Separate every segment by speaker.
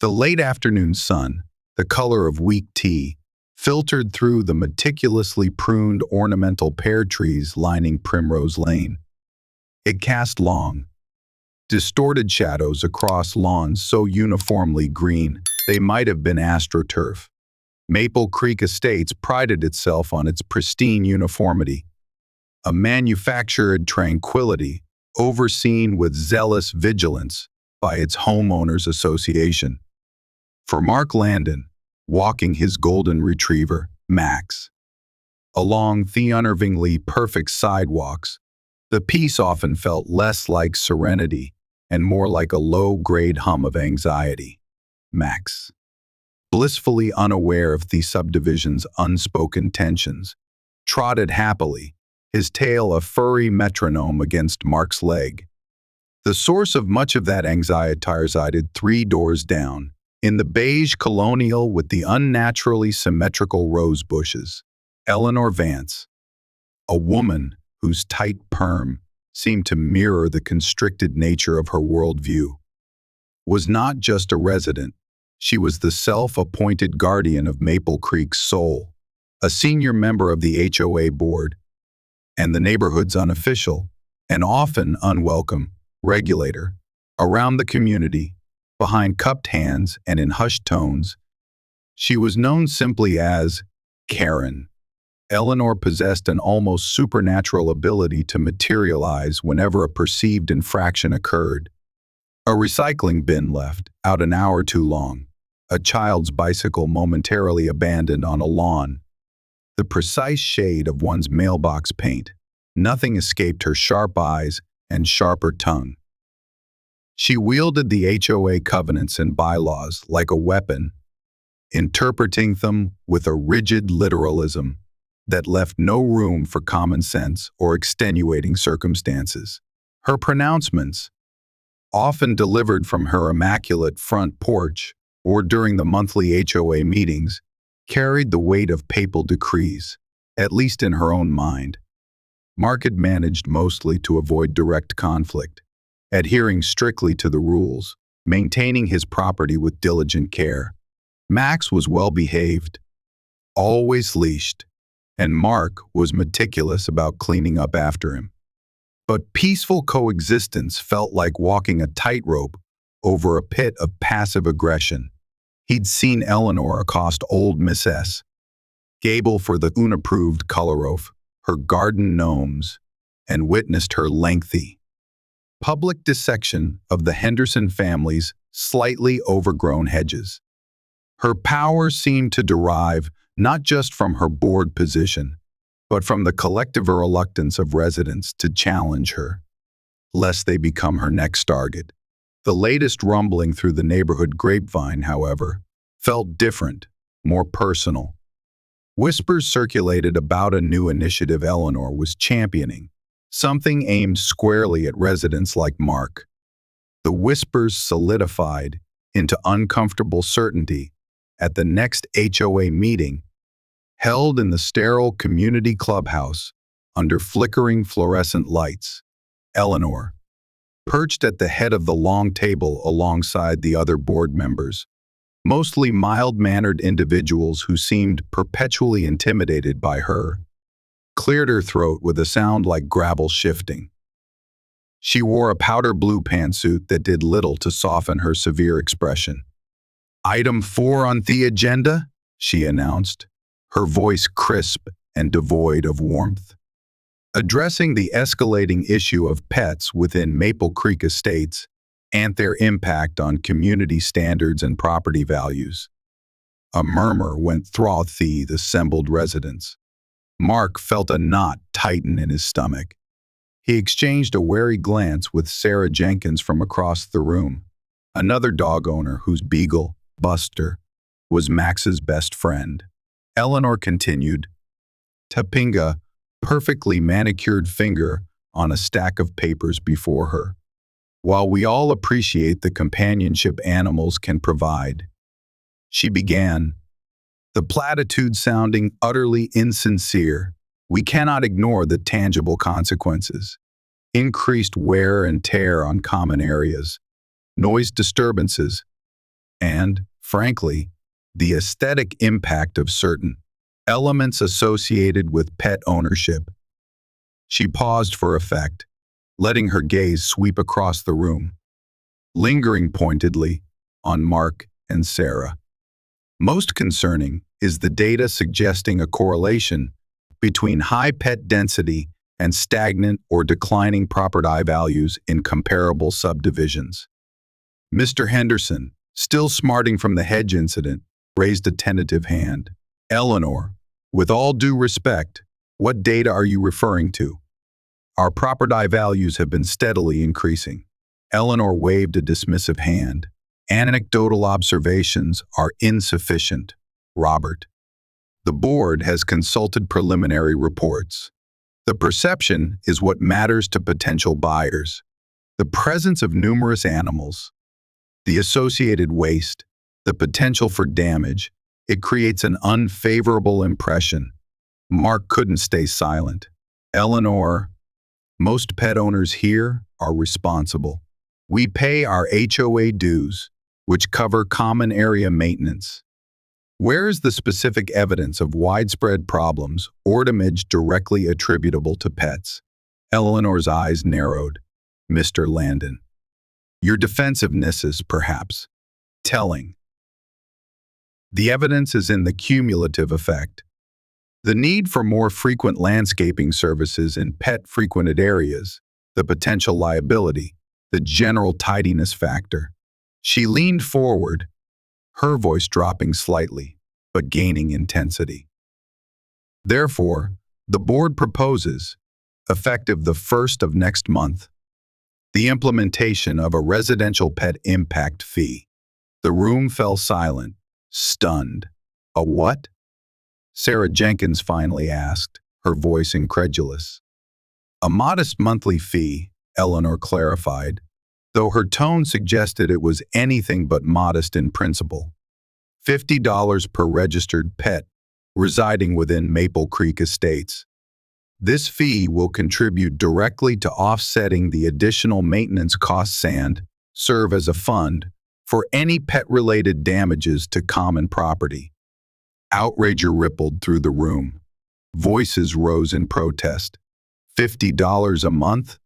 Speaker 1: The late afternoon sun, the color of weak tea, filtered through the meticulously pruned ornamental pear trees lining Primrose Lane. It cast long, distorted shadows across lawns so uniformly green they might have been astroturf. Maple Creek Estates prided itself on its pristine uniformity, a manufactured tranquility overseen with zealous vigilance by its homeowners association. For Mark Landon, walking his golden retriever, Max, along the unnervingly perfect sidewalks, the peace often felt less like serenity and more like a low-grade hum of anxiety. Max, blissfully unaware of the subdivision's unspoken tensions, trotted happily, his tail a furry metronome against Mark's leg. The source of much of that anxiety resided 3 doors down, in the beige colonial with the unnaturally symmetrical rose bushes. Eleanor Vance, a woman whose tight perm seemed to mirror the constricted nature of her worldview, was not just a resident. She was the self-appointed guardian of Maple Creek's soul, a senior member of the HOA board, and the neighborhood's unofficial, and often unwelcome, regulator. Around the community, behind cupped hands and in hushed tones, she was known simply as Karen. Eleanor possessed an almost supernatural ability to materialize whenever a perceived infraction occurred. A recycling bin left out an hour too long, a child's bicycle momentarily abandoned on a lawn, the precise shade of one's mailbox paint. Nothing escaped her sharp eyes and sharper tongue. She wielded the HOA covenants and bylaws like a weapon, interpreting them with a rigid literalism that left no room for common sense or extenuating circumstances. Her pronouncements, often delivered from her immaculate front porch or during the monthly HOA meetings, carried the weight of papal decrees, at least in her own mind. Mark had managed mostly to avoid direct conflict, adhering strictly to the rules, maintaining his property with diligent care. Max was well-behaved, always leashed, and Mark was meticulous about cleaning up after him. But peaceful coexistence felt like walking a tightrope over a pit of passive aggression. He'd seen Eleanor accost old Miss S, gable for the unapproved colorof, her garden gnomes, and witnessed her lengthy, public dissection of the Henderson family's slightly overgrown hedges. Her power seemed to derive not just from her board position, but from the collective reluctance of residents to challenge her, lest they become her next target. The latest rumbling through the neighborhood grapevine, however, felt different, more personal. Whispers circulated about a new initiative Eleanor was championing, something aimed squarely at residents like Mark. The whispers solidified into uncomfortable certainty at the next HOA meeting, held in the sterile community clubhouse under flickering fluorescent lights. Eleanor, perched at the head of the long table alongside the other board members, mostly mild-mannered individuals who seemed perpetually intimidated by her, cleared her throat with a sound like gravel shifting. She wore a powder blue pantsuit that did little to soften her severe expression. "Item 4 on the agenda," she announced, her voice crisp and devoid of warmth. Addressing the escalating issue of pets within Maple Creek Estates and their impact on community standards and property values. A murmur went through the assembled residents. Mark felt a knot tighten in his stomach. He exchanged a wary glance with Sarah Jenkins from across the room, another dog owner whose beagle, Buster, was Max's best friend. Eleanor continued, tapping a perfectly manicured finger on a stack of papers before her. "While we all appreciate the companionship animals can provide," she began, the platitude sounding utterly insincere, "we cannot ignore the tangible consequences. Increased wear and tear on common areas, noise disturbances, and, frankly, the aesthetic impact of certain elements associated with pet ownership. She paused for effect, letting her gaze sweep across the room, lingering pointedly on Mark and Sarah. Most concerning is the data suggesting a correlation between high pet density and stagnant or declining property values in comparable subdivisions. Mr. Henderson, still smarting from the hedge incident, raised a tentative hand. Eleanor, with all due respect, what data are you referring to? Our property values have been steadily increasing. Eleanor waved a dismissive hand. Anecdotal observations are insufficient, Robert. The board has consulted preliminary reports. The perception is what matters to potential buyers. The presence of numerous animals, the associated waste, the potential for damage, it creates an unfavorable impression. Mark couldn't stay silent. Eleanor, most pet owners here are responsible. We pay our HOA dues, which cover common area maintenance. Where is the specific evidence of widespread problems or damage directly attributable to pets? Eleanor's eyes narrowed. Mr. Landon. Your defensiveness is perhaps telling. The evidence is in the cumulative effect. The need for more frequent landscaping services in pet-frequented areas, the potential liability, the general tidiness factor. She leaned forward, her voice dropping slightly, but gaining intensity. Therefore, the board proposes, effective the 1st of next month, the implementation of a residential pet impact fee. The room fell silent, stunned. A what? Sarah Jenkins finally asked, her voice incredulous. A modest monthly fee, Eleanor clarified, though her tone suggested it was anything but modest in principle. $50 per registered pet residing within Maple Creek Estates. This fee will contribute directly to offsetting the additional maintenance costs and serve as a fund for any pet-related damages to common property. Outrage rippled through the room. Voices rose in protest. $50 a month?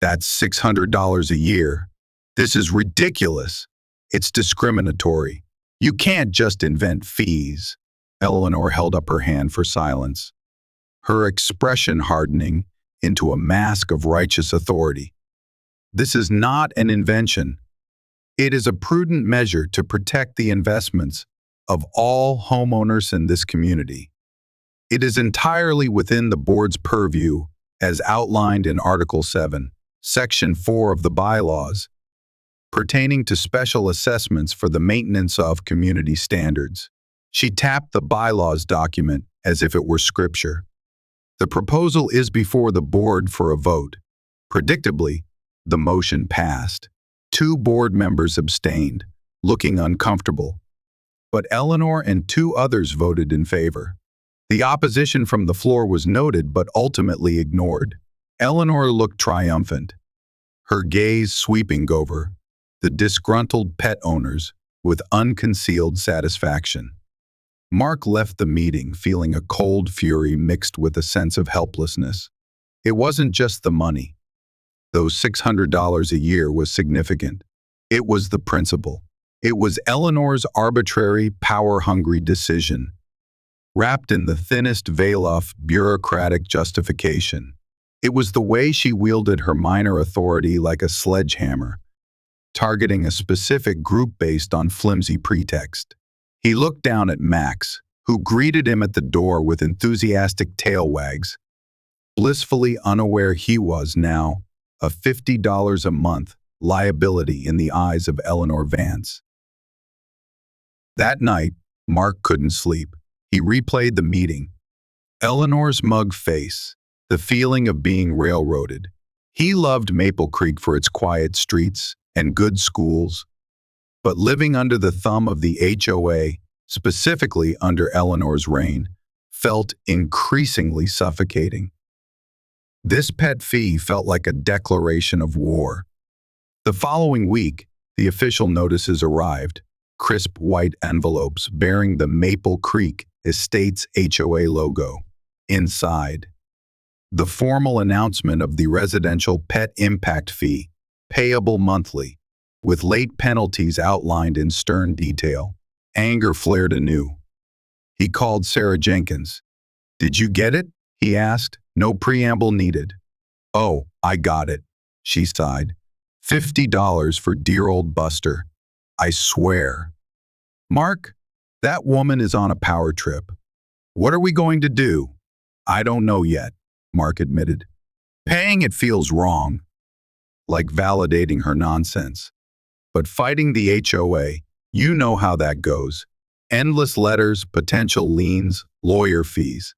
Speaker 1: That's $600 a year. This is ridiculous. It's discriminatory. You can't just invent fees. Eleanor held up her hand for silence, her expression hardening into a mask of righteous authority. This is not an invention. It is a prudent measure to protect the investments of all homeowners in this community. It is entirely within the board's purview as outlined in Article 7, Section 4 of the bylaws, pertaining to special assessments for the maintenance of community standards. She tapped the bylaws document as if it were scripture. The proposal is before the board for a vote. Predictably, the motion passed. 2 board members abstained, looking uncomfortable. But Eleanor and 2 others voted in favor. The opposition from the floor was noted but ultimately ignored. Eleanor looked triumphant, her gaze sweeping over the disgruntled pet owners with unconcealed satisfaction. Mark left the meeting feeling a cold fury mixed with a sense of helplessness. It wasn't just the money. Though $600 a year was significant, it was the principle. It was Eleanor's arbitrary, power-hungry decision, wrapped in the thinnest veil of bureaucratic justification. It was the way she wielded her minor authority like a sledgehammer, targeting a specific group based on flimsy pretext. He looked down at Max, who greeted him at the door with enthusiastic tail wags, blissfully unaware he was now a $50 a month liability in the eyes of Eleanor Vance. That night, Mark couldn't sleep. He replayed the meeting. Eleanor's mug face, the feeling of being railroaded. He loved Maple Creek for its quiet streets and good schools, but living under the thumb of the HOA, specifically under Eleanor's reign, felt increasingly suffocating. This pet fee felt like a declaration of war. The following week, the official notices arrived. crisp white envelopes bearing the Maple Creek Estates HOA logo. Inside, the formal announcement of the residential pet impact fee, payable monthly, with late penalties outlined in stern detail. Anger flared anew. He called Sarah Jenkins. "Did you get it?" he asked. No preamble needed. "Oh, I got it," she sighed. $50 for dear old Buster. I swear. "Mark, that woman is on a power trip. What are we going to do?" "I don't know yet," Mark admitted. "Paying it feels wrong, like validating her nonsense. But fighting the HOA, you know how that goes. Endless letters, potential liens, lawyer fees.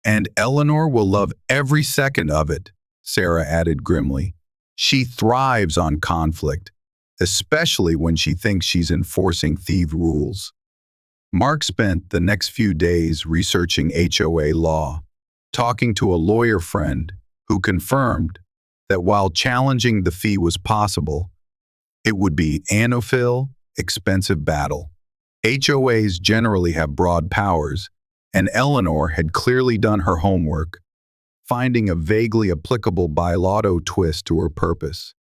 Speaker 1: And Eleanor will love every second of it," Sarah added grimly. "She thrives on conflict, especially when she thinks she's enforcing thief rules." Mark spent the next few days researching HOA law, talking to a lawyer friend who confirmed that while challenging the fee was possible, it would be an expensive battle. HOAs generally have broad powers, and Eleanor had clearly done her homework, finding a vaguely applicable by-lotto twist to her purpose.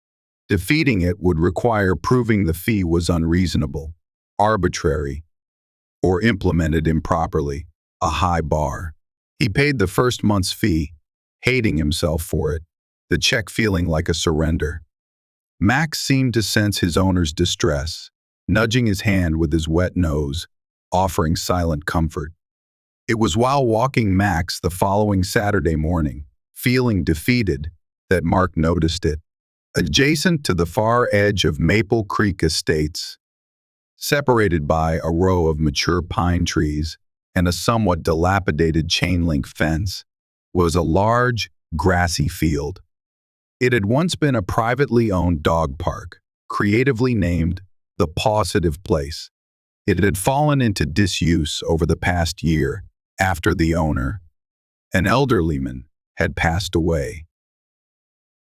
Speaker 1: Defeating it would require proving the fee was unreasonable, arbitrary, or implemented improperly, a high bar. He paid the first month's fee, hating himself for it, the check feeling like a surrender. Max seemed to sense his owner's distress, nudging his hand with his wet nose, offering silent comfort. It was while walking Max the following Saturday morning, feeling defeated, that Mark noticed it. Adjacent to the far edge of Maple Creek Estates, separated by a row of mature pine trees and a somewhat dilapidated chain-link fence, was a large, grassy field. It had once been a privately owned dog park, creatively named the Positive Place. It had fallen into disuse over the past year after the owner, an elderly man, had passed away.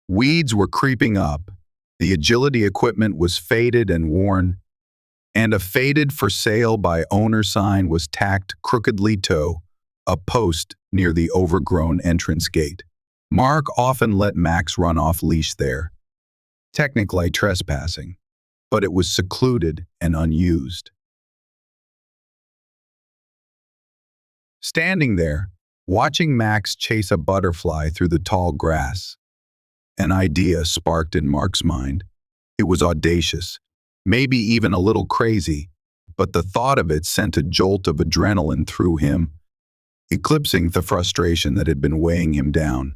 Speaker 1: Weeds were creeping up, the agility equipment was faded and worn, and a faded "for sale by owner" sign was tacked crookedly to a post near the overgrown entrance gate. Mark often let Max run off leash there, technically trespassing, but it was secluded and unused. Standing there, watching Max chase a butterfly through the tall grass, an idea sparked in Mark's mind. It was audacious, maybe even a little crazy, but the thought of it sent a jolt of adrenaline through him, eclipsing the frustration that had been weighing him down.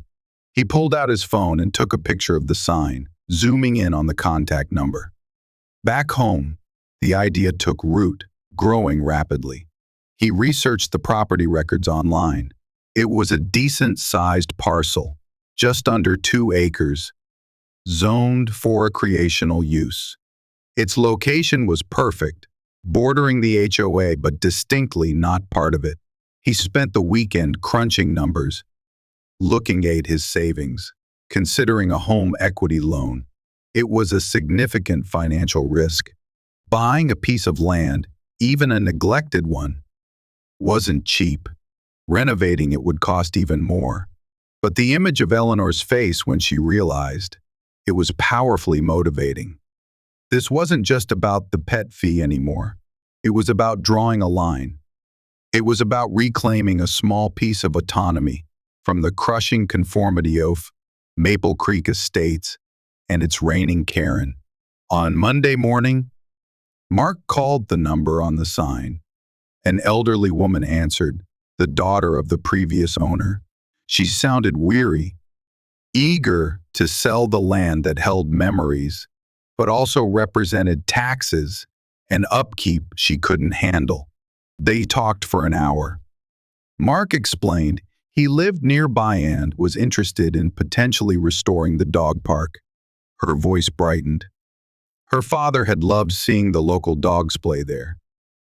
Speaker 1: He pulled out his phone and took a picture of the sign, zooming in on the contact number. Back home, the idea took root, growing rapidly. He researched the property records online. It was a decent-sized parcel, just under 2 acres, zoned for recreational use. Its location was perfect, bordering the HOA but distinctly not part of it. He spent the weekend crunching numbers, looking at his savings, considering a home equity loan. It was a significant financial risk. Buying a piece of land, even a neglected one, wasn't cheap. Renovating it would cost even more. But the image of Eleanor's face when she realized, it was powerfully motivating. This wasn't just about the pet fee anymore. It was about drawing a line. It was about reclaiming a small piece of autonomy from the crushing conformity of Maple Creek Estates and its reigning Karen. On Monday morning, Mark called the number on the sign. An elderly woman answered, the daughter of the previous owner. She sounded weary, eager to sell the land that held memories, but also represented taxes and upkeep she couldn't handle. They talked for an hour. Mark explained he lived nearby and was interested in potentially restoring the dog park. Her voice brightened. Her father had loved seeing the local dogs play there.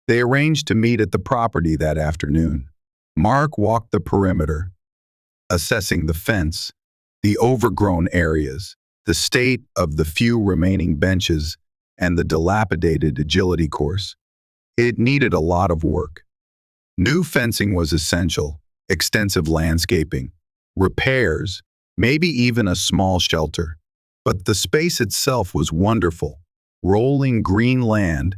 Speaker 1: They arranged to meet at the property that afternoon. Mark walked the perimeter, assessing the fence, the overgrown areas, the state of the few remaining benches, and the dilapidated agility course. It needed a lot of work. New fencing was essential, extensive landscaping, repairs, maybe even a small shelter. But the space itself was wonderful. Rolling green land,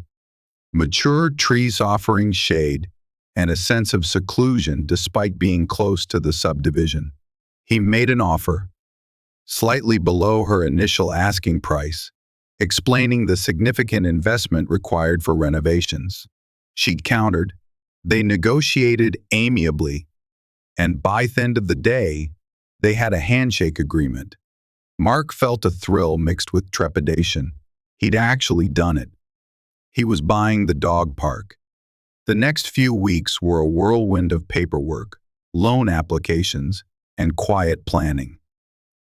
Speaker 1: mature trees offering shade, and a sense of seclusion despite being close to the subdivision. He made an offer, slightly below her initial asking price, explaining the significant investment required for renovations. She countered. They negotiated amiably, and by the end of the day, they had a handshake agreement. Mark felt a thrill mixed with trepidation. He'd actually done it. He was buying the dog park. The next few weeks were a whirlwind of paperwork, loan applications, and quiet planning.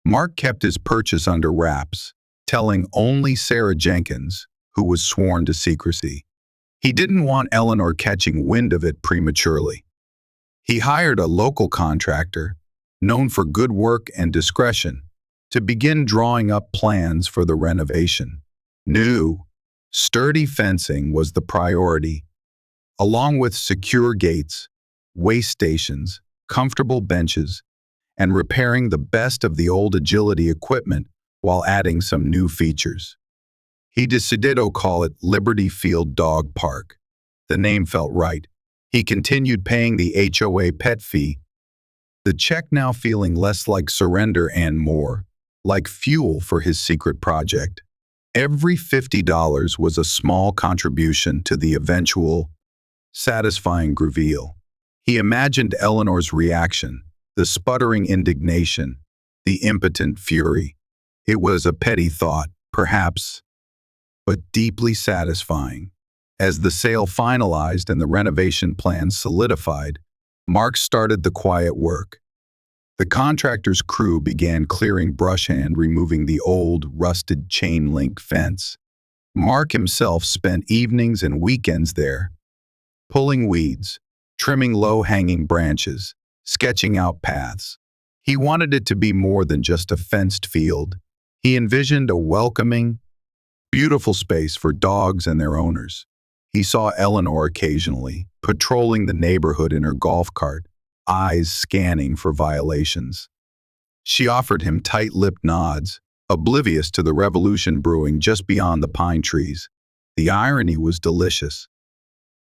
Speaker 1: Mark kept his purchase under wraps, telling only Sarah Jenkins, who was sworn to secrecy. He didn't want Eleanor catching wind of it prematurely. He hired a local contractor, known for good work and discretion, to begin drawing up plans for the renovation. New, sturdy fencing was the priority, along with secure gates, waste stations, comfortable benches, and repairing the best of the old agility equipment while adding some new features. He decided to call it Liberty Field Dog Park. The name felt right. He continued paying the HOA pet fee, the check now feeling less like surrender and more like fuel for his secret project. Every $50 was a small contribution to the eventual, satisfying reveal. He imagined Eleanor's reaction, the sputtering indignation, the impotent fury. It was a petty thought, perhaps, but deeply satisfying. As the sale finalized and the renovation plans solidified, Mark started the quiet work. The contractor's crew began clearing brush and removing the old, rusted chain-link fence. Mark himself spent evenings and weekends there, pulling weeds, trimming low-hanging branches, sketching out paths. He wanted it to be more than just a fenced field. He envisioned a welcoming, beautiful space for dogs and their owners. He saw Eleanor occasionally, patrolling the neighborhood in her golf cart, eyes scanning for violations. She offered him tight-lipped nods, oblivious to the revolution brewing just beyond the pine trees. The irony was delicious.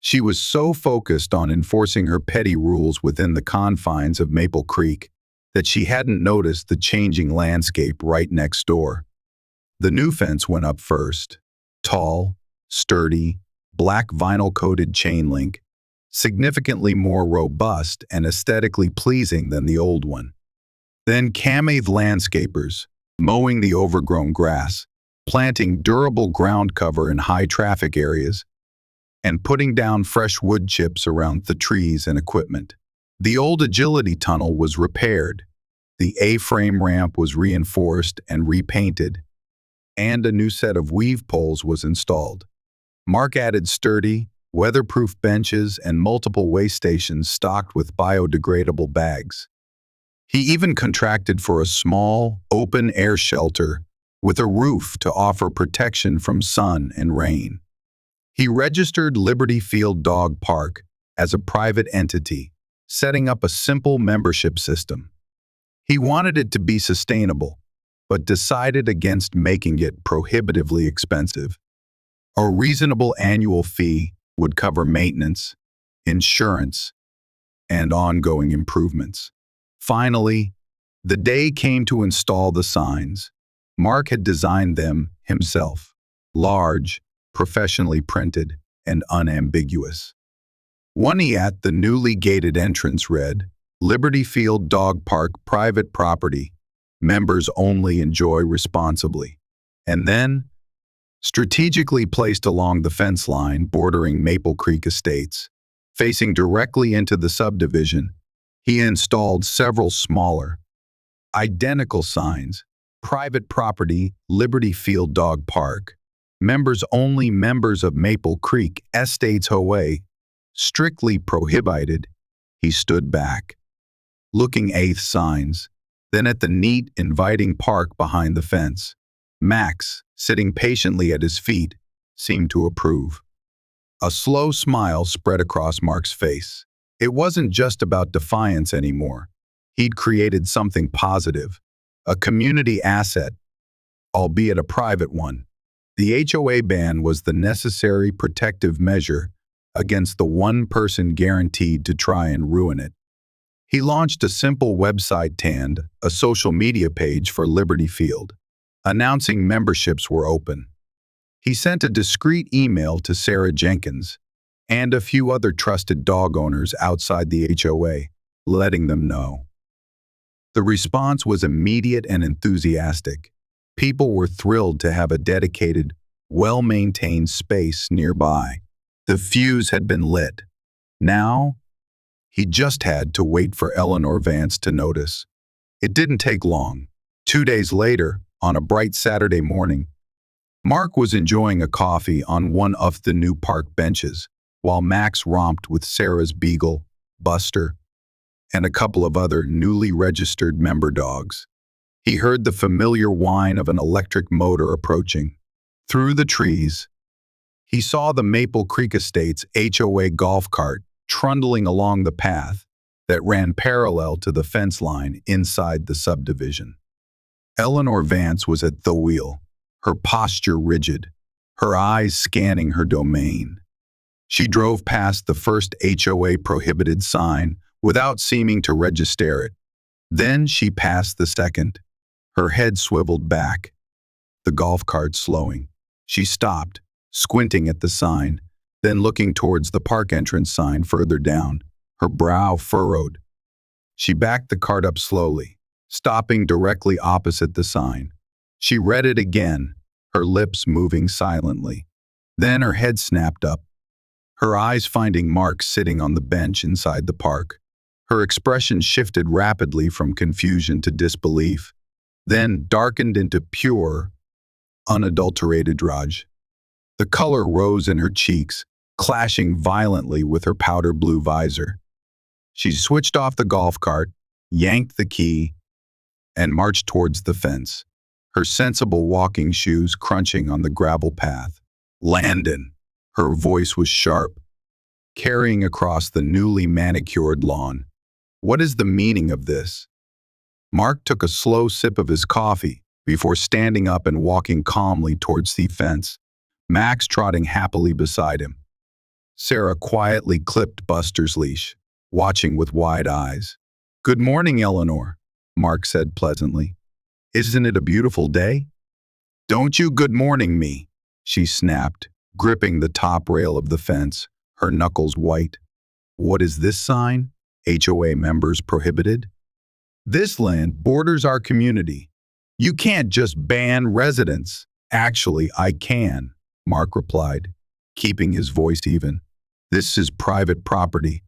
Speaker 1: She was so focused on enforcing her petty rules within the confines of Maple Creek that she hadn't noticed the changing landscape right next door. The new fence went up first, tall, sturdy, black vinyl-coated chain link, significantly more robust and aesthetically pleasing than the old one. Then came landscapers, mowing the overgrown grass, planting durable ground cover in high-traffic areas, and putting down fresh wood chips around the trees and equipment. The old agility tunnel was repaired, the A-frame ramp was reinforced and repainted, and a new set of weave poles was installed. Mark added sturdy, weatherproof benches and multiple waste stations stocked with biodegradable bags. He even contracted for a small, open-air shelter with a roof to offer protection from sun and rain. He registered Liberty Field Dog Park as a private entity, setting up a simple membership system. He wanted it to be sustainable, but decided against making it prohibitively expensive. A reasonable annual fee would cover maintenance, insurance, and ongoing improvements. Finally, the day came to install the signs. Mark had designed them himself, large, professionally printed, and unambiguous. One at the newly gated entrance read, Liberty Field Dog Park Private Property. Members only, enjoy responsibly. And then, strategically placed along the fence line bordering Maple Creek Estates, facing directly into the subdivision, he installed several smaller, identical signs: Private Property, Liberty Field Dog Park, Members only, members of Maple Creek Estates HOA, strictly prohibited. He stood back, looking at signs, then at the neat, inviting park behind the fence. Max, sitting patiently at his feet, seemed to approve. A slow smile spread across Mark's face. It wasn't just about defiance anymore. He'd created something positive, a community asset, albeit a private one. The HOA ban was the necessary protective measure against the one person guaranteed to try and ruin it. He launched a simple website and a social media page for Liberty Field, announcing memberships were open. He sent a discreet email to Sarah Jenkins and a few other trusted dog owners outside the HOA, letting them know. The response was immediate and enthusiastic. People were thrilled to have a dedicated, well-maintained space nearby. The fuse had been lit. Now, he just had to wait for Eleanor Vance to notice. It didn't take long. 2 days later, on a bright Saturday morning, Mark was enjoying a coffee on one of the new park benches, while Max romped with Sarah's beagle, Buster, and a couple of other newly registered member dogs. He heard the familiar whine of an electric motor approaching. Through the trees, he saw the Maple Creek Estates HOA golf cart trundling along the path that ran parallel to the fence line inside the subdivision. Eleanor Vance was at the wheel, her posture rigid, her eyes scanning her domain. She drove past the first HOA prohibited sign without seeming to register it. Then she passed the second, her head swiveled back, the golf cart slowing. She stopped, squinting at the sign, then looking towards the park entrance sign further down, her brow furrowed. She backed the cart up slowly, stopping directly opposite the sign. She read it again, her lips moving silently. Then her head snapped up, her eyes finding Mark sitting on the bench inside the park. Her expression shifted rapidly from confusion to disbelief, then darkened into pure, unadulterated rage. The color rose in her cheeks, clashing violently with her powder blue visor. She switched off the golf cart, yanked the key, and marched towards the fence, her sensible walking shoes crunching on the gravel path. Landon, her voice was sharp, carrying across the newly manicured lawn. What is the meaning of this? Mark took a slow sip of his coffee before standing up and walking calmly towards the fence, Max trotting happily beside him. Sarah quietly clipped Buster's leash, watching with wide eyes. "Good morning, Eleanor," Mark said pleasantly. "Isn't it a beautiful day?" "Don't you good morning me," she snapped, gripping the top rail of the fence, her knuckles white. "What is this sign? HOA members prohibited?" "This land borders our community. You can't just ban residents." "Actually, I can," Mark replied, keeping his voice even. "This is private property.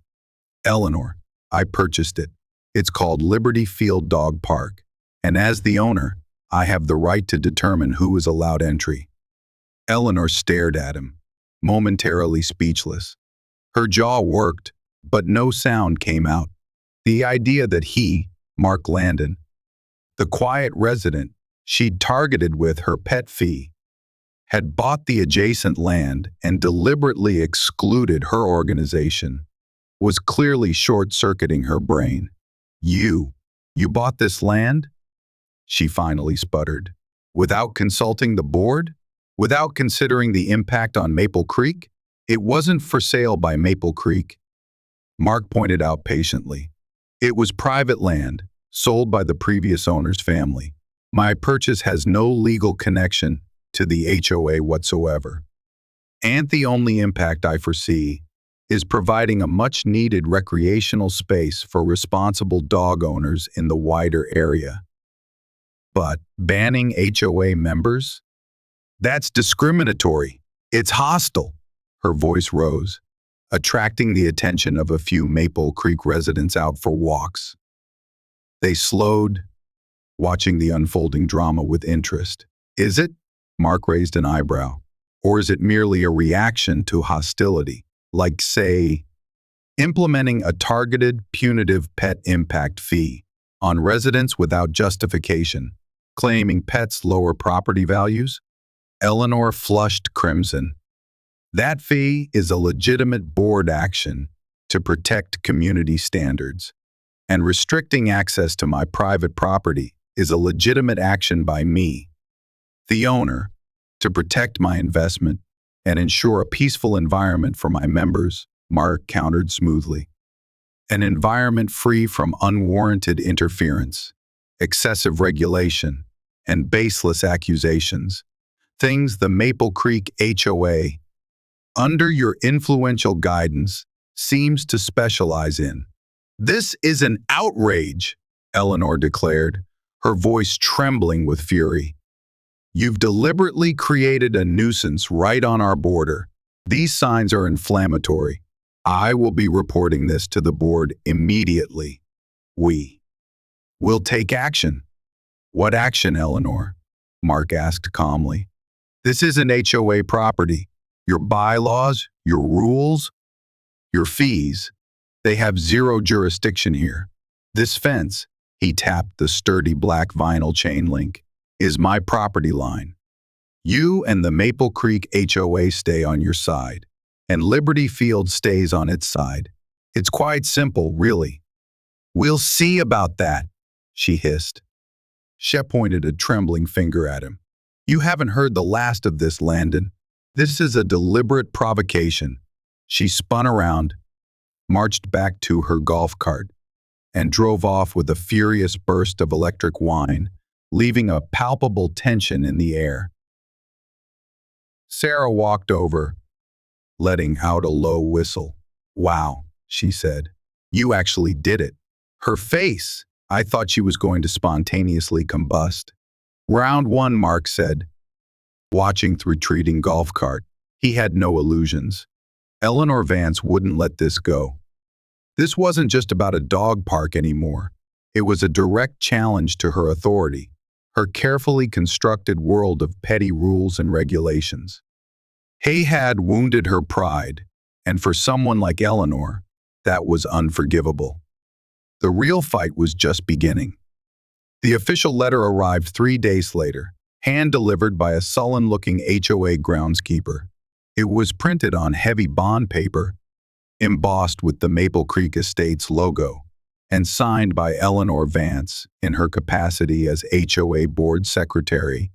Speaker 1: Eleanor, I purchased it. It's called Liberty Field Dog Park, and as the owner, I have the right to determine who is allowed entry." Eleanor stared at him, momentarily speechless. Her jaw worked, but no sound came out. The idea that he, Mark Landon, the quiet resident she'd targeted with her pet fee, had bought the adjacent land and deliberately excluded her organization, was clearly short-circuiting her brain. You bought this land?" she finally sputtered. "Without consulting the board? Without considering the impact on Maple Creek?" "It wasn't for sale by Maple Creek," Mark pointed out patiently. "It was private land, sold by the previous owner's family. My purchase has no legal connection to the HOA whatsoever. And the only impact I foresee is providing a much-needed recreational space for responsible dog owners in the wider area. But banning HOA members? That's discriminatory. It's hostile." Her voice rose, attracting the attention of a few Maple Creek residents out for walks. They slowed, watching the unfolding drama with interest. "Is it?" Mark raised an eyebrow. "Or is it merely a reaction to hostility, like, say, implementing a targeted, punitive pet impact fee on residents without justification, claiming pets lower property values?" Eleanor flushed crimson. That fee is a legitimate board action to protect community standards, and restricting access to my private property is a legitimate action by me, the owner, to protect my investment and ensure a peaceful environment for my members, Mark countered smoothly. An environment free from unwarranted interference, excessive regulation, and baseless accusations, things the Maple Creek HOA, under your influential guidance, seems to specialize in. This is an outrage, Eleanor declared, her voice trembling with fury. You've deliberately created a nuisance right on our border. These signs are inflammatory. I will be reporting this to the board immediately. We will take action. What action, Eleanor? Mark asked calmly. This isn't HOA property. Your bylaws, your rules, your fees, they have zero jurisdiction here. This fence, he tapped the sturdy black vinyl chain link, is my property line. You and the Maple Creek HOA stay on your side, and Liberty Field stays on its side. It's quite simple, really. We'll see about that, she hissed. Shep pointed a trembling finger at him. You haven't heard the last of this, Landon. This is a deliberate provocation. She spun around, marched back to her golf cart, and drove off with a furious burst of electric whine, leaving a palpable tension in the air. Sarah walked over, letting out a low whistle. Wow, she said. You actually did it. Her face, I thought she was going to spontaneously combust. Round one, Mark said, watching the retreating golf cart. He had no illusions. Eleanor Vance wouldn't let this go. This wasn't just about a dog park anymore. It was a direct challenge to her authority, her carefully constructed world of petty rules and regulations. Hay had wounded her pride, and for someone like Eleanor, that was unforgivable. The real fight was just beginning. The official letter arrived 3 days later, hand-delivered by a sullen-looking HOA groundskeeper. It was printed on heavy bond paper, embossed with the Maple Creek Estates logo, and signed by Eleanor Vance in her capacity as HOA board secretary.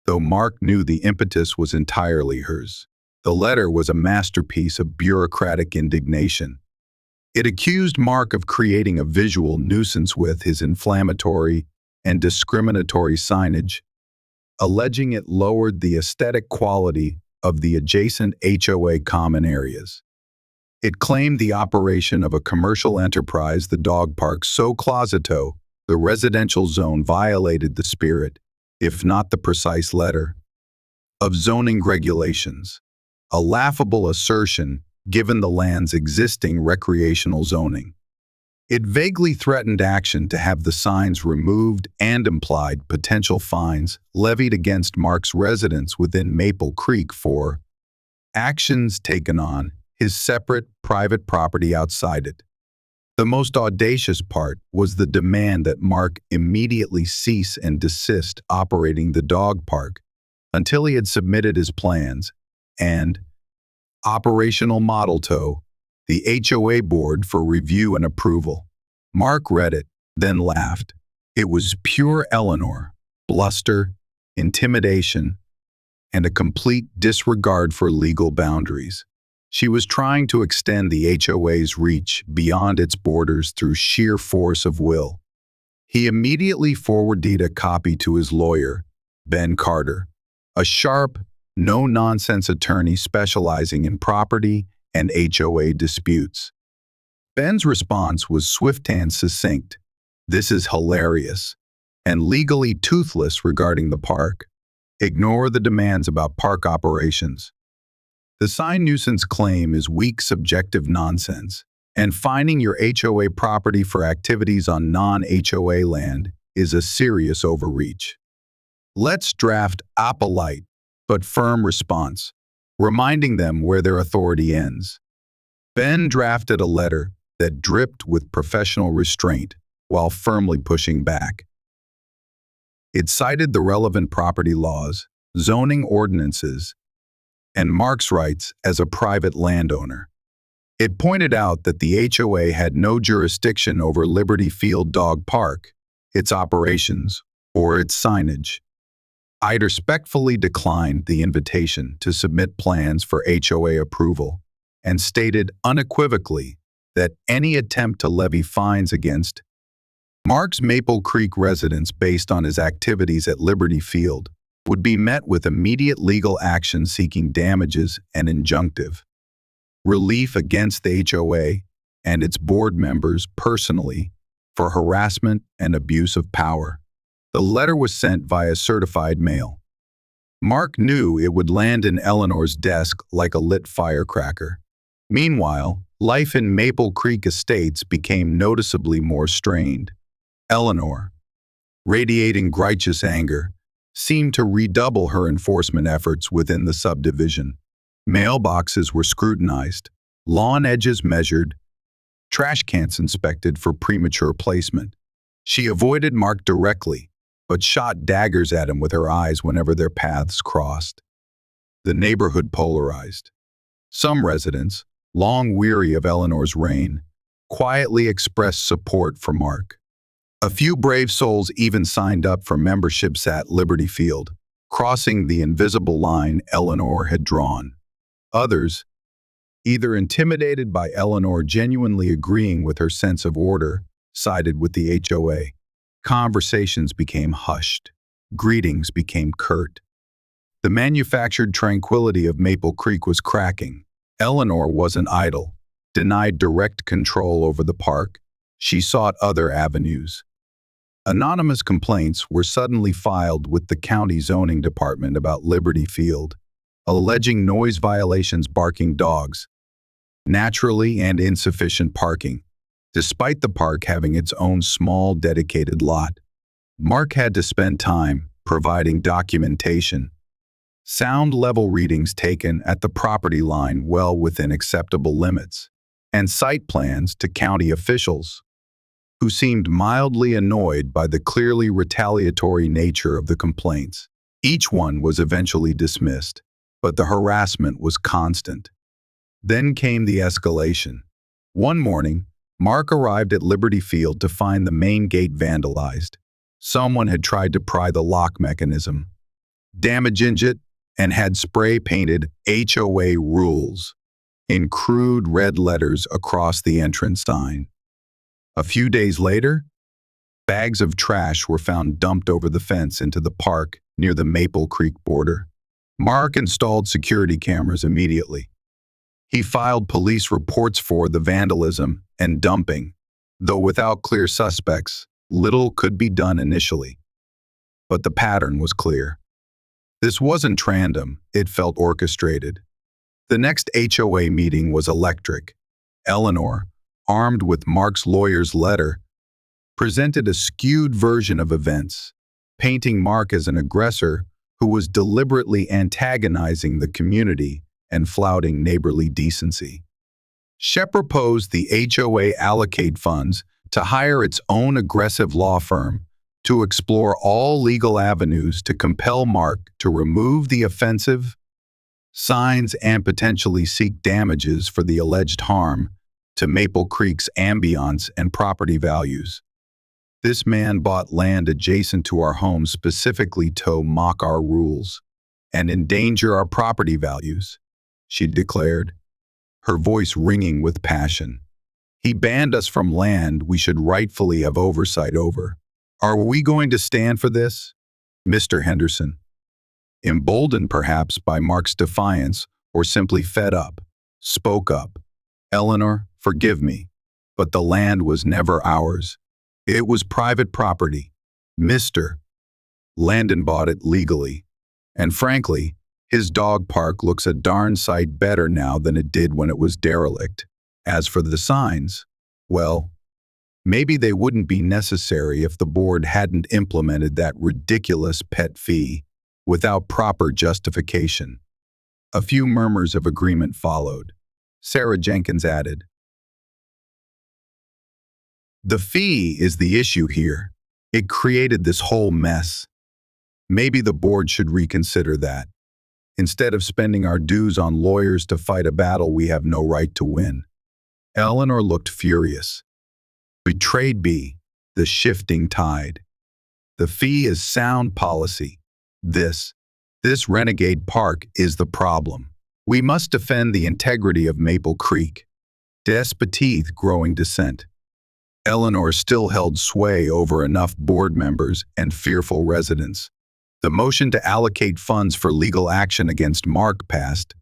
Speaker 1: Though Mark knew the impetus was entirely hers, the letter was a masterpiece of bureaucratic indignation. It accused Mark of creating a visual nuisance with his inflammatory and discriminatory signage, alleging it lowered the aesthetic quality of the adjacent HOA common areas. It claimed the operation of a commercial enterprise, the dog park, so closeted, the residential zone violated the spirit, if not the precise letter, of zoning regulations. A laughable assertion given the land's existing recreational zoning. It vaguely threatened action to have the signs removed and implied potential fines levied against Mark's residents within Maple Creek for actions taken on his separate private property outside it. The most audacious part was the demand that Mark immediately cease and desist operating the dog park until he had submitted his plans and operational model to the HOA board for review and approval. Mark read it, then laughed. It was pure Eleanor, bluster, intimidation, and a complete disregard for legal boundaries. She was trying to extend the HOA's reach beyond its borders through sheer force of will. He immediately forwarded a copy to his lawyer, Ben Carter, a sharp, no-nonsense attorney specializing in property and HOA disputes. Ben's response was swift and succinct. This is hilarious and legally toothless regarding the park. Ignore the demands about park operations. The sign nuisance claim is weak subjective nonsense, and fining your HOA property for activities on non-HOA land is a serious overreach. Let's draft a polite but firm response, reminding them where their authority ends. Ben drafted a letter that dripped with professional restraint while firmly pushing back. It cited the relevant property laws, zoning ordinances, and Mark's rights as a private landowner. It pointed out that the HOA had no jurisdiction over Liberty Field Dog Park, its operations, or its signage. I respectfully declined the invitation to submit plans for HOA approval and stated unequivocally that any attempt to levy fines against Mark's Maple Creek residents based on his activities at Liberty Field would be met with immediate legal action seeking damages and injunctive relief against the HOA and its board members personally for harassment and abuse of power. The letter was sent via certified mail. Mark knew it would land in Eleanor's desk like a lit firecracker. Meanwhile, life in Maple Creek Estates became noticeably more strained. Eleanor, radiating righteous anger, seemed to redouble her enforcement efforts within the subdivision. Mailboxes were scrutinized, lawn edges measured, trash cans inspected for premature placement. She avoided Mark directly, but shot daggers at him with her eyes whenever their paths crossed. The neighborhood polarized. Some residents, long weary of Eleanor's reign, quietly expressed support for Mark. A few brave souls even signed up for memberships at Liberty Field, crossing the invisible line Eleanor had drawn. Others, either intimidated by Eleanor genuinely agreeing with her sense of order, sided with the HOA. Conversations became hushed. Greetings became curt. The manufactured tranquility of Maple Creek was cracking. Eleanor wasn't idle. Denied direct control over the park, she sought other avenues. Anonymous complaints were suddenly filed with the county zoning department about Liberty Field, alleging noise violations, barking dogs, naturally and insufficient parking. Despite the park having its own small dedicated lot, Mark had to spend time providing documentation, sound level readings taken at the property line well within acceptable limits, and site plans to county officials, who seemed mildly annoyed by the clearly retaliatory nature of the complaints. Each one was eventually dismissed, but the harassment was constant. Then came the escalation. One morning, Mark arrived at Liberty Field to find the main gate vandalized. Someone had tried to pry the lock mechanism, damaged it, and had spray-painted HOA rules in crude red letters across the entrance sign. A few days later, bags of trash were found dumped over the fence into the park near the Maple Creek border. Mark installed security cameras immediately. He filed police reports for the vandalism and dumping, though without clear suspects, little could be done initially. But the pattern was clear. This wasn't random, it felt orchestrated. The next HOA meeting was electric. Eleanor, armed with Mark's lawyer's letter, presented a skewed version of events, painting Mark as an aggressor who was deliberately antagonizing the community and flouting neighborly decency. She proposed the HOA allocate funds to hire its own aggressive law firm to explore all legal avenues to compel Mark to remove the offensive signs and potentially seek damages for the alleged harm to Maple Creek's ambiance and property values. This man bought land adjacent to our home specifically to mock our rules and endanger our property values, she declared, her voice ringing with passion. He banned us from land we should rightfully have oversight over. Are we going to stand for this, Mr. Henderson? Emboldened perhaps by Mark's defiance or simply fed up, spoke up. Eleanor, forgive me, but the land was never ours. It was private property. Mr. Landon bought it legally. And frankly, his dog park looks a darn sight better now than it did when it was derelict. As for the signs, well, maybe they wouldn't be necessary if the board hadn't implemented that ridiculous pet fee without proper justification. A few murmurs of agreement followed. Sarah Jenkins added, "The fee is the issue here. It created this whole mess. Maybe the board should reconsider that." instead of spending our dues on lawyers to fight a battle we have no right to win. Eleanor looked furious. Betrayed B, the shifting tide. The fee is sound policy. This renegade park is the problem. We must defend the integrity of Maple Creek. Despotith growing dissent. Eleanor still held sway over enough board members and fearful residents. The motion to allocate funds for legal action against Mark passed,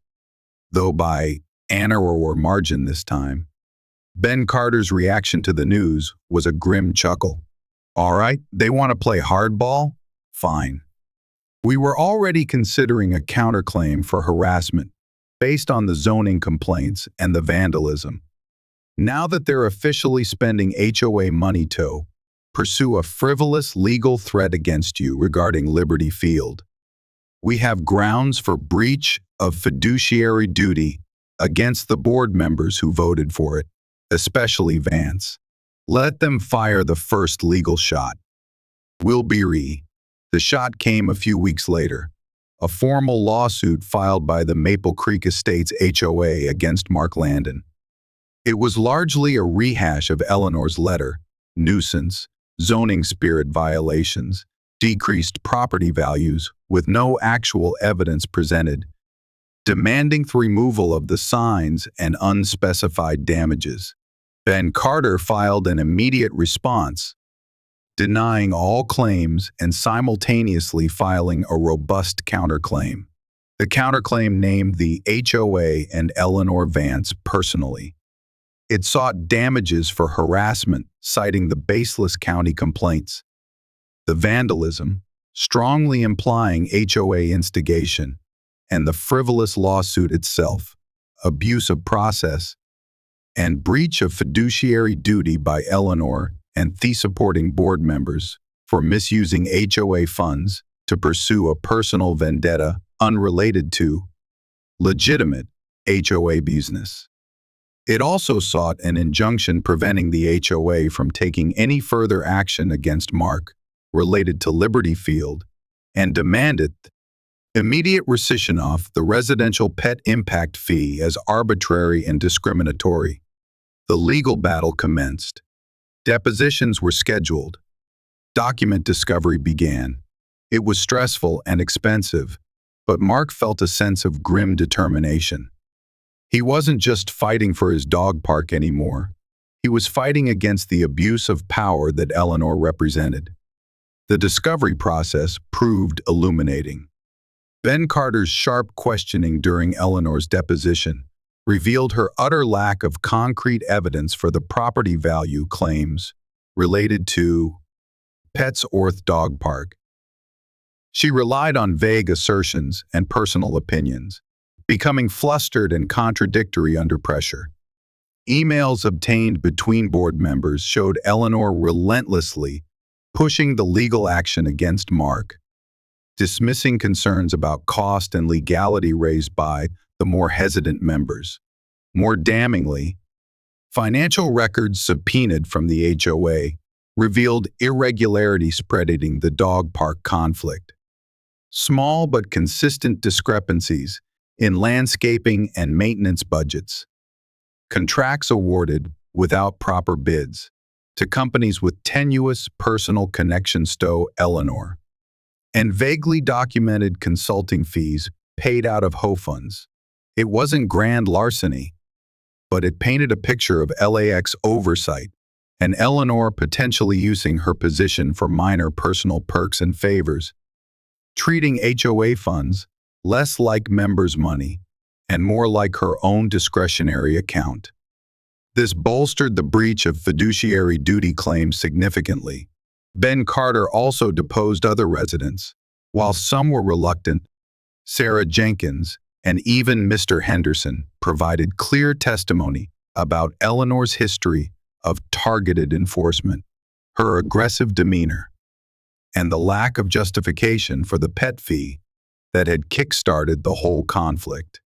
Speaker 1: though by an or margin this time. Ben Carter's reaction to the news was a grim chuckle. All right, they want to play hardball? Fine. We were already considering a counterclaim for harassment based on the zoning complaints and the vandalism. Now that they're officially spending HOA money to pursue a frivolous legal threat against you regarding Liberty Field, we have grounds for breach of fiduciary duty against the board members who voted for it, especially Vance. Let them fire the first legal shot. Wilbury. The shot came a few weeks later. A formal lawsuit filed by the Maple Creek Estates HOA against Mark Landon. It was largely a rehash of Eleanor's letter: nuisance, zoning spirit violations, decreased property values with no actual evidence presented, demanding the removal of the signs and unspecified damages. Ben Carter filed an immediate response, denying all claims and simultaneously filing a robust counterclaim. The counterclaim named the HOA and Eleanor Vance personally. It sought damages for harassment, citing the baseless county complaints, the vandalism, strongly implying HOA instigation, and the frivolous lawsuit itself, abuse of process, and breach of fiduciary duty by Eleanor and the supporting board members for misusing HOA funds to pursue a personal vendetta unrelated to legitimate HOA business. It also sought an injunction preventing the HOA from taking any further action against Mark related to Liberty Field and demanded immediate rescission of the residential pet impact fee as arbitrary and discriminatory. The legal battle commenced. Depositions were scheduled. Document discovery began. It was stressful and expensive, but Mark felt a sense of grim determination. He wasn't just fighting for his dog park anymore. He was fighting against the abuse of power that Eleanor represented. The discovery process proved illuminating. Ben Carter's sharp questioning during Eleanor's deposition revealed her utter lack of concrete evidence for the property value claims related to Petworth Dog Park. She relied on vague assertions and personal opinions, becoming flustered and contradictory under pressure. Emails obtained between board members showed Eleanor relentlessly pushing the legal action against Mark, dismissing concerns about cost and legality raised by the more hesitant members. More damningly, financial records subpoenaed from the HOA revealed irregularities spreading the dog park conflict. Small but consistent discrepancies in landscaping and maintenance budgets, contracts awarded without proper bids to companies with tenuous personal connections to Eleanor, and vaguely documented consulting fees paid out of HOA funds. It wasn't grand larceny, but it painted a picture of LAX oversight and Eleanor potentially using her position for minor personal perks and favors, treating HOA funds less like members' money and more like her own discretionary account. This bolstered the breach of fiduciary duty claims significantly. Ben Carter also deposed other residents. While some were reluctant, Sarah Jenkins and even Mr. Henderson provided clear testimony about Eleanor's history of targeted enforcement, her aggressive demeanor, and the lack of justification for the pet fee that had kick-started the whole conflict.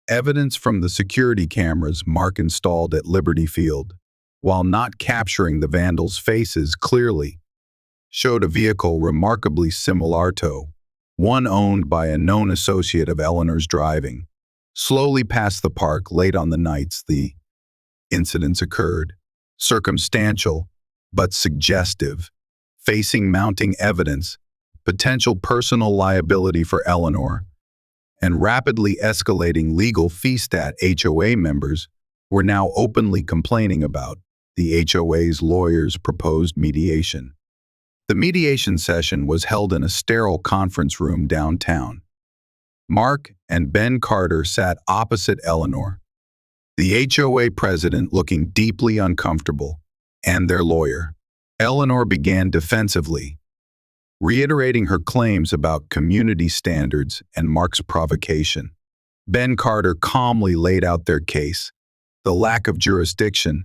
Speaker 1: Evidence from the security cameras Mark installed at Liberty Field, while not capturing the vandals' faces clearly, showed a vehicle remarkably similar to one owned by a known associate of Eleanor's driving, slowly past the park late on the nights the incidents occurred. Circumstantial, but suggestive, facing mounting evidence, potential personal liability for Eleanor, and rapidly escalating legal fees that HOA members were now openly complaining about the HOA's lawyers' proposed mediation. The mediation session was held in a sterile conference room downtown. Mark and Ben Carter sat opposite Eleanor, the HOA president looking deeply uncomfortable, and their lawyer. Eleanor began defensively, reiterating her claims about community standards and Mark's provocation. Ben Carter calmly laid out their case: the lack of jurisdiction,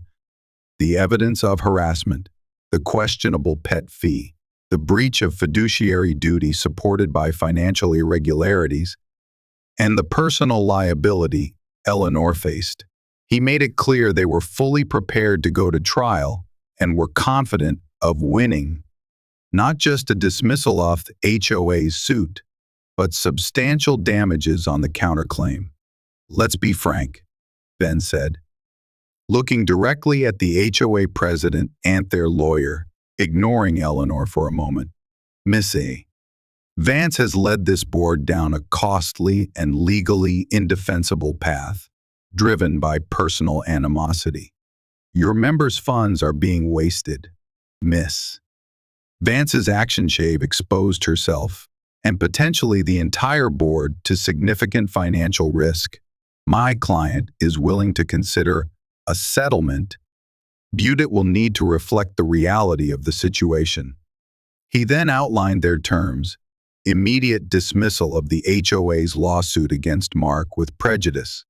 Speaker 1: the evidence of harassment, the questionable pet fee, the breach of fiduciary duty supported by financial irregularities, and the personal liability Eleanor faced. He made it clear they were fully prepared to go to trial and were confident of winning, not just a dismissal off the HOA's suit, but substantial damages on the counterclaim. "Let's be frank," Ben said, looking directly at the HOA president and their lawyer, ignoring Eleanor for a moment. "Miss A. Vance has led this board down a costly and legally indefensible path, driven by personal animosity. Your members' funds are being wasted, Miss." Vance's action shave exposed herself, and potentially the entire board, to significant financial risk. "My client is willing to consider a settlement, but it will need to reflect the reality of the situation." He then outlined their terms: immediate dismissal of the HOA's lawsuit against Mark with prejudice,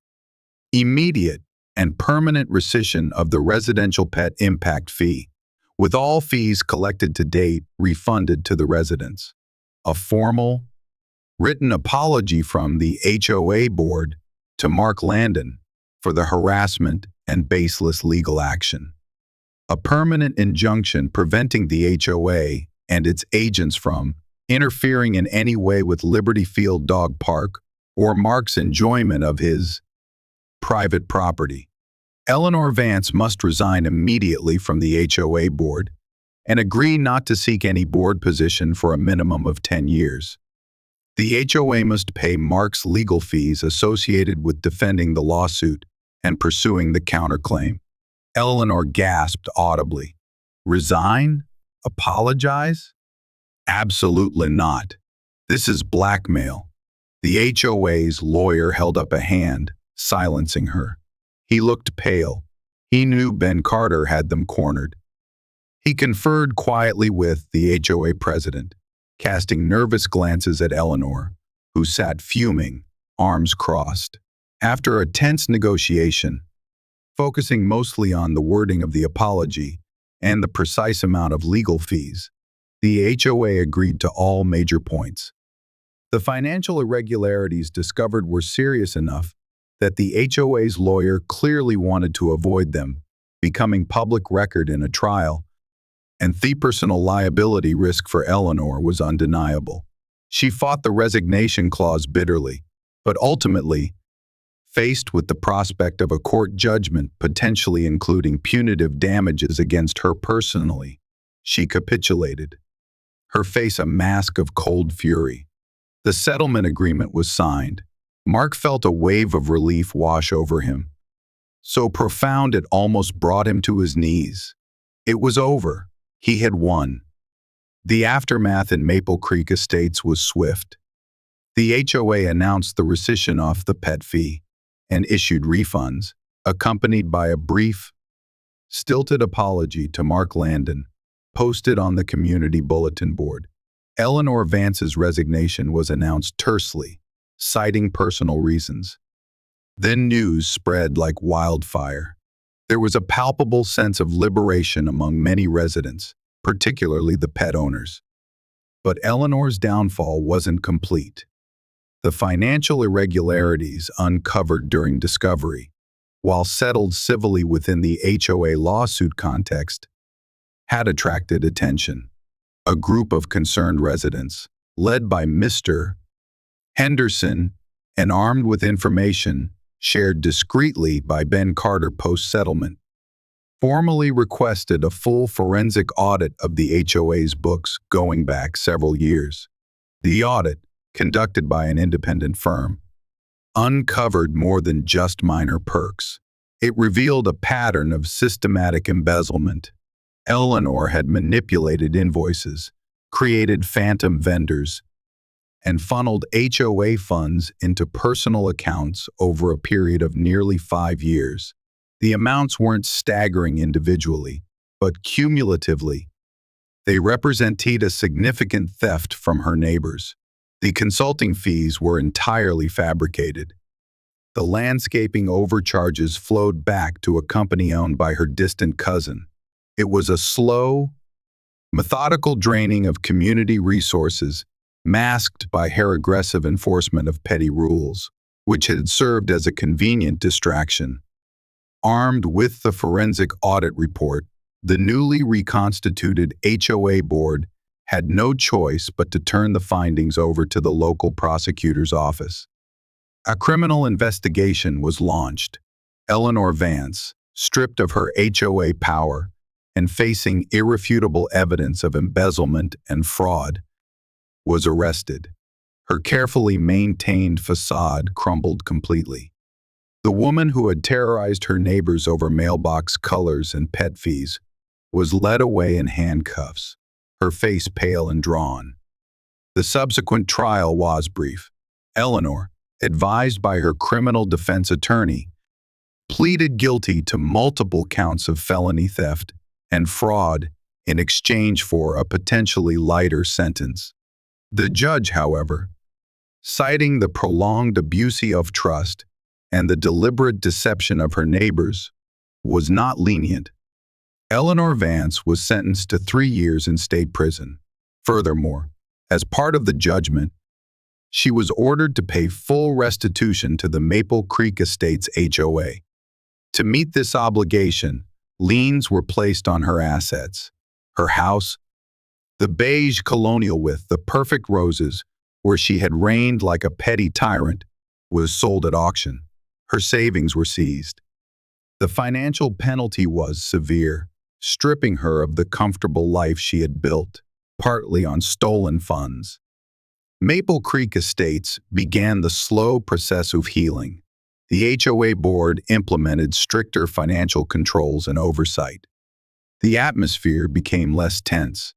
Speaker 1: immediate and permanent rescission of the residential pet impact fee, with all fees collected to date refunded to the residents, a formal, written apology from the HOA board to Mark Landon for the harassment and baseless legal action, a permanent injunction preventing the HOA and its agents from interfering in any way with Liberty Field Dog Park or Mark's enjoyment of his private property. Eleanor Vance must resign immediately from the HOA board and agree not to seek any board position for a minimum of 10 years. The HOA must pay Mark's legal fees associated with defending the lawsuit and pursuing the counterclaim. Eleanor gasped audibly. "Resign? Apologize? Absolutely not. This is blackmail." The HOA's lawyer held up a hand, silencing her. He looked pale. He knew Ben Carter had them cornered. He conferred quietly with the HOA president, casting nervous glances at Eleanor, who sat fuming, arms crossed. After a tense negotiation, focusing mostly on the wording of the apology and the precise amount of legal fees, the HOA agreed to all major points. The financial irregularities discovered were serious enough that the HOA's lawyer clearly wanted to avoid them becoming public record in a trial, and the personal liability risk for Eleanor was undeniable. She fought the resignation clause bitterly, but ultimately, faced with the prospect of a court judgment potentially including punitive damages against her personally, she capitulated, her face a mask of cold fury. The settlement agreement was signed. Mark felt a wave of relief wash over him, so profound it almost brought him to his knees. It was over. He had won. The aftermath in Maple Creek Estates was swift. The HOA announced the rescission of the pet fee and issued refunds, accompanied by a brief, stilted apology to Mark Landon, posted on the community bulletin board. Eleanor Vance's resignation was announced tersely, citing personal reasons. Then news spread like wildfire. There was a palpable sense of liberation among many residents, particularly the pet owners. But Eleanor's downfall wasn't complete. The financial irregularities uncovered during discovery, while settled civilly within the HOA lawsuit context, had attracted attention. A group of concerned residents, led by Mr. Henderson and armed with information shared discreetly by Ben Carter post-settlement, formally requested a full forensic audit of the HOA's books going back several years. The audit, conducted by an independent firm, uncovered more than just minor perks. It revealed a pattern of systematic embezzlement. Eleanor had manipulated invoices, created phantom vendors, and funneled HOA funds into personal accounts over a period of nearly 5 years. The amounts weren't staggering individually, but cumulatively, they represented a significant theft from her neighbors. The consulting fees were entirely fabricated. The landscaping overcharges flowed back to a company owned by her distant cousin. It was a slow, methodical draining of community resources, masked by her aggressive enforcement of petty rules, which had served as a convenient distraction. Armed with the forensic audit report, the newly reconstituted HOA board had no choice but to turn the findings over to the local prosecutor's office. A criminal investigation was launched. Eleanor Vance, stripped of her HOA power and facing irrefutable evidence of embezzlement and fraud, was arrested. Her carefully maintained facade crumbled completely. The woman who had terrorized her neighbors over mailbox colors and pet fees was led away in handcuffs, her face pale and drawn. The subsequent trial was brief. Eleanor, advised by her criminal defense attorney, pleaded guilty to multiple counts of felony theft and fraud in exchange for a potentially lighter sentence. The judge, however, citing the prolonged abuse of trust and the deliberate deception of her neighbors, was not lenient. Eleanor Vance was sentenced to 3 years in state prison. Furthermore, as part of the judgment, she was ordered to pay full restitution to the Maple Creek Estates HOA. To meet this obligation, liens were placed on her assets. Her house, the beige colonial with the perfect roses, where she had reigned like a petty tyrant, was sold at auction. Her savings were seized. The financial penalty was severe, stripping her of the comfortable life she had built, partly on stolen funds. Maple Creek Estates began the slow process of healing. The HOA board implemented stricter financial controls and oversight. The atmosphere became less tense,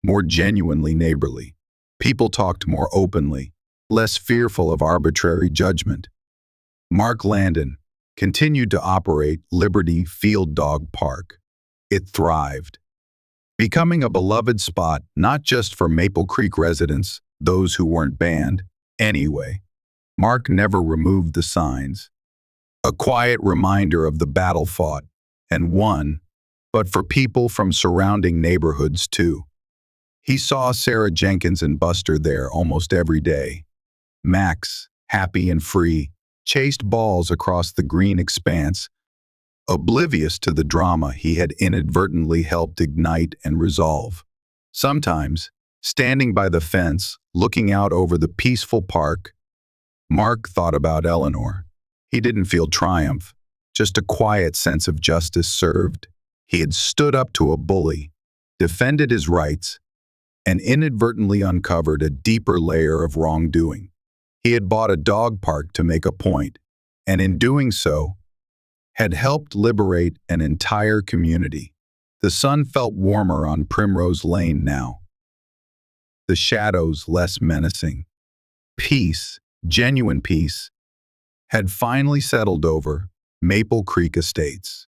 Speaker 1: more genuinely neighborly. People talked more openly, less fearful of arbitrary judgment. Mark Landon continued to operate Liberty Field Dog Park. It thrived, becoming a beloved spot not just for Maple Creek residents, those who weren't banned. Anyway, Mark never removed the signs, a quiet reminder of the battle fought and won, but for people from surrounding neighborhoods too. He saw Sarah Jenkins and Buster there almost every day. Max, happy and free, chased balls across the green expanse, oblivious to the drama he had inadvertently helped ignite and resolve. Sometimes, standing by the fence, looking out over the peaceful park, Mark thought about Eleanor. He didn't feel triumph, just a quiet sense of justice served. He had stood up to a bully, defended his rights, and inadvertently uncovered a deeper layer of wrongdoing. He had bought a dog park to make a point, and in doing so, had helped liberate an entire community. The sun felt warmer on Primrose Lane now, the shadows less menacing. Peace, genuine peace, had finally settled over Maple Creek Estates.